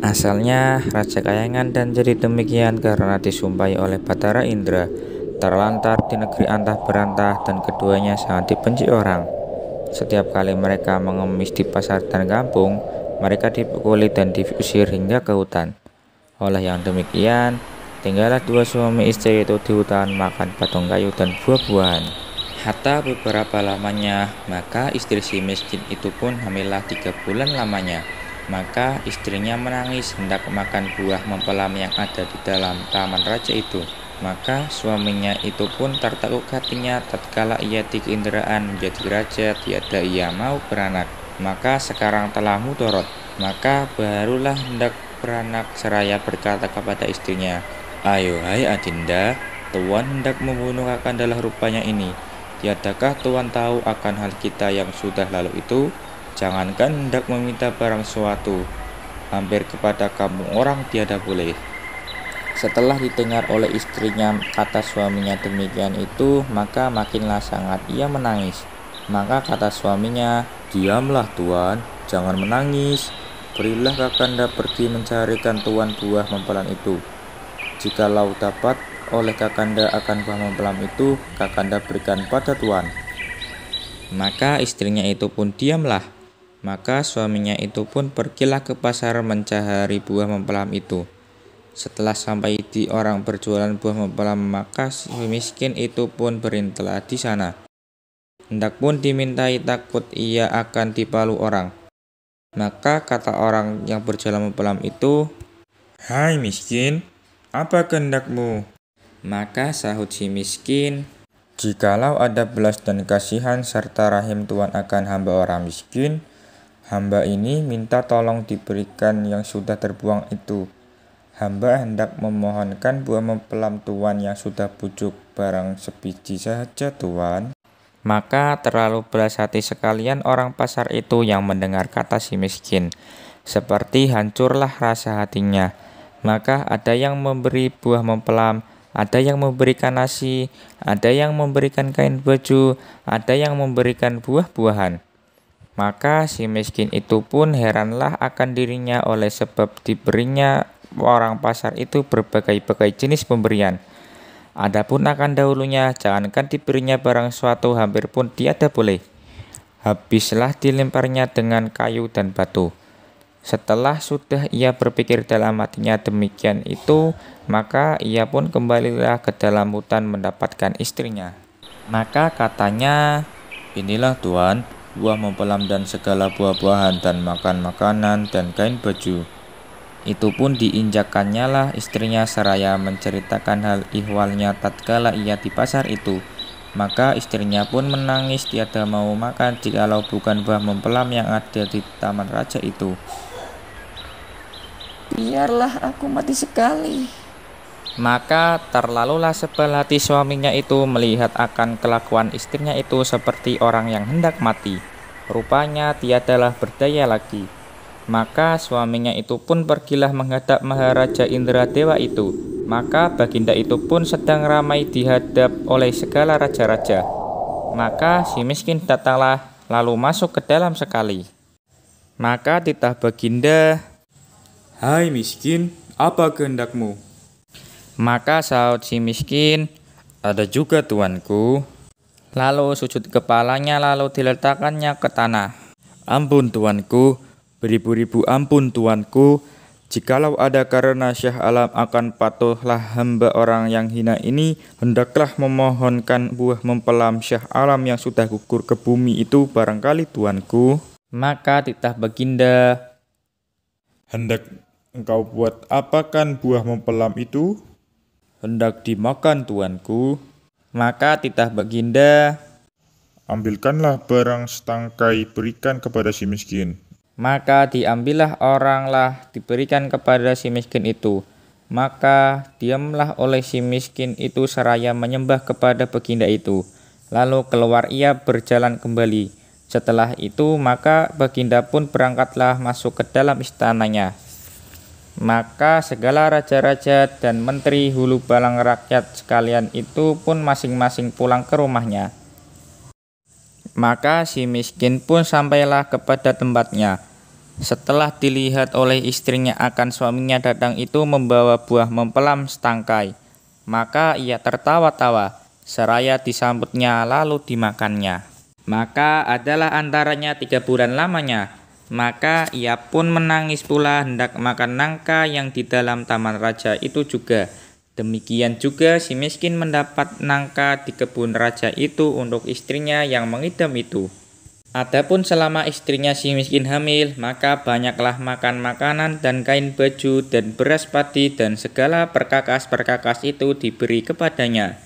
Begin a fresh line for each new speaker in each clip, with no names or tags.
Asalnya Raja Kayangan dan jadi demikian karena disumpahi oleh Bathara Indra, terlantar di negeri antah berantah dan keduanya sangat dibenci orang. Setiap kali mereka mengemis di pasar dan kampung, mereka dipukuli dan diusir hingga ke hutan. Oleh yang demikian, tinggallah dua suami istri itu di hutan makan patung kayu dan buah-buahan. Hatta beberapa lamanya, maka istri si miskin itu pun hamillah 3 bulan lamanya. Maka istrinya menangis hendak makan buah mempelam yang ada di dalam taman raja itu. Maka suaminya itu pun tertekuk hatinya tatkala ia dikeinderaan menjadi raja, tiada ia mau beranak. Maka sekarang telah mudorot, maka barulah hendak beranak seraya berkata kepada istrinya, "Ayo hai Adinda, Tuan hendak membunuh Kakandalah rupanya ini. Tiadakah Tuan tahu akan hal kita yang sudah lalu itu? Jangankan hendak meminta barang suatu, hampir kepada kamu orang tiada boleh." Setelah didengar oleh istrinya kata suaminya demikian itu, maka makinlah sangat ia menangis. Maka kata suaminya, "Diamlah Tuan, jangan menangis. Berilah Kakanda pergi mencarikan Tuan buah mempelan itu. Jikalau dapat oleh Kakanda akan buah mempelam itu, Kakanda berikan pada Tuan." Maka istrinya itu pun diamlah. Maka suaminya itu pun pergilah ke pasar mencari buah mempelam itu. Setelah sampai di orang berjualan buah mempelam, maka si miskin itu pun berintelah di sana. Hendak pun dimintai takut ia akan dipalu orang. Maka kata orang yang berjualan mempelam itu, "Hai miskin, apa kehendakmu?" Maka sahut si miskin, "Jikalau ada belas dan kasihan serta rahim Tuan akan hamba orang miskin, hamba ini minta tolong diberikan yang sudah terbuang itu. Hamba hendak memohonkan buah mempelam Tuan yang sudah pucuk barang sebiji saja Tuan." Maka terlalu belas hati sekalian orang pasar itu yang mendengar kata si miskin. Seperti hancurlah rasa hatinya. Maka ada yang memberi buah mempelam, ada yang memberikan nasi, ada yang memberikan kain baju, ada yang memberikan buah-buahan. Maka si miskin itu pun heranlah akan dirinya oleh sebab diberinya orang pasar itu berbagai-bagai jenis pemberian. Adapun akan dahulunya, jangankan diberinya barang suatu hampir pun tiada boleh. Habislah dilemparnya dengan kayu dan batu. Setelah sudah ia berpikir dalam hatinya demikian itu, maka ia pun kembalilah ke dalam hutan mendapatkan istrinya. Maka katanya, "Inilah Tuan, buah mempelam dan segala buah-buahan dan makan makanan dan kain baju." Itu pun diinjakannya lah istrinya seraya menceritakan hal ihwalnya tatkala ia di pasar itu. Maka istrinya pun menangis tiada mau makan jikalau bukan buah mempelam yang ada di taman raja itu.
"Biarlah aku mati sekali."
Maka terlalulah sebal hati suaminya itu melihat akan kelakuan istrinya itu seperti orang yang hendak mati. Rupanya tiadalah berdaya lagi. Maka suaminya itu pun pergilah menghadap Maharaja Indradewa itu. Maka baginda itu pun sedang ramai dihadap oleh segala raja-raja. Maka si miskin datanglah lalu masuk ke dalam sekali. Maka titah baginda,
"Hai miskin, apa kehendakmu?"
Maka sahut si miskin, "Ada juga tuanku." Lalu sujud kepalanya lalu diletakkannya ke tanah.
"Ampun tuanku, beribu-ribu ampun tuanku. Jikalau ada karena Syah Alam akan patuhlah hamba orang yang hina ini, hendaklah memohonkan buah mempelam Syah Alam yang sudah gugur ke bumi itu barangkali tuanku."
Maka titah baginda,
"Hendak engkau buat apakan buah mempelam itu?"
"Hendak dimakan tuanku." Maka titah baginda,
"Ambilkanlah barang setangkai berikan kepada si miskin."
Maka diambillah oranglah diberikan kepada si miskin itu. Maka diamlah oleh si miskin itu seraya menyembah kepada baginda itu. Lalu keluar ia berjalan kembali. Setelah itu maka baginda pun berangkatlah masuk ke dalam istananya. Maka segala raja-raja dan menteri hulu balang rakyat sekalian itu pun masing-masing pulang ke rumahnya. Maka si miskin pun sampailah kepada tempatnya. Setelah dilihat oleh istrinya akan suaminya datang itu membawa buah mempelam setangkai, maka ia tertawa-tawa, seraya disambutnya lalu dimakannya. Maka adalah antaranya 3 bulan lamanya. Maka ia pun menangis pula hendak makan nangka yang di dalam taman raja itu juga. Demikian juga si miskin mendapat nangka di kebun raja itu untuk istrinya yang mengidam itu. Adapun selama istrinya si miskin hamil, maka banyaklah makan makanan dan kain baju dan beras padi dan segala perkakas-perkakas itu diberi kepadanya.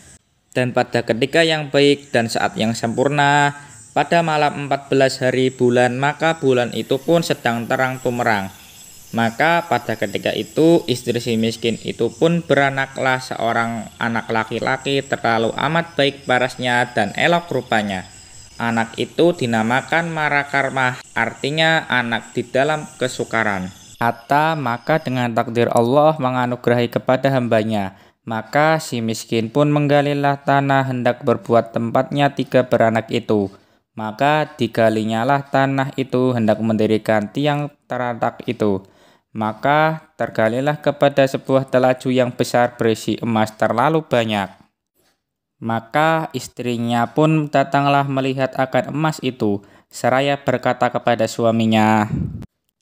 Dan pada ketika yang baik dan saat yang sempurna, pada malam 14 hari bulan, maka bulan itu pun sedang terang pumerang. Maka pada ketika itu istri si miskin itu pun beranaklah seorang anak laki-laki terlalu amat baik parasnya dan elok rupanya. Anak itu dinamakan Marakarmah, artinya anak di dalam kesukaran. Hatta maka dengan takdir Allah menganugerahi kepada hambanya, maka si miskin pun menggalilah tanah hendak berbuat tempatnya 3 beranak itu. Maka digalinyalah tanah itu hendak mendirikan tiang teratak itu. Maka tergalilah kepada sebuah telaju yang besar berisi emas terlalu banyak. Maka istrinya pun datanglah melihat akan emas itu, seraya berkata kepada suaminya,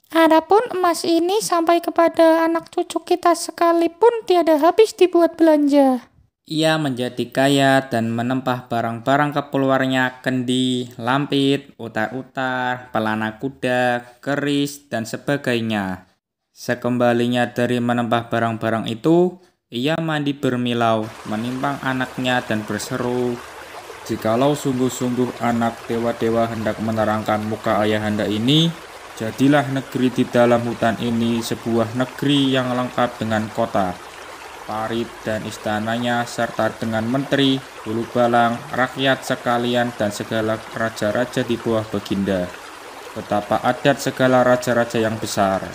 Adapun emas ini sampai kepada anak cucu kita sekalipun tiada habis dibuat belanja.
Ia menjadi kaya dan menempah barang-barang keperluannya, kendi, lampit, utar-utar, pelana kuda, keris, dan sebagainya. Sekembalinya dari menempah barang-barang itu, ia mandi bermilau, menimpang anaknya dan berseru,
Jikalau sungguh-sungguh anak dewa-dewa hendak menerangkan muka ayahanda ini, jadilah negeri di dalam hutan ini sebuah negeri yang lengkap dengan kota, parit dan istananya, serta dengan menteri, bulu balang, rakyat sekalian, dan segala raja-raja di bawah baginda. Betapa adat segala raja-raja yang besar.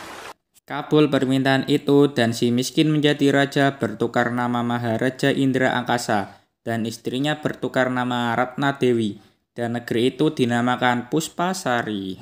kabul permintaan itu dan si miskin menjadi raja bertukar nama Maharaja Indra Angkasa dan istrinya bertukar nama Ratna Dewi dan negeri itu dinamakan Puspasari.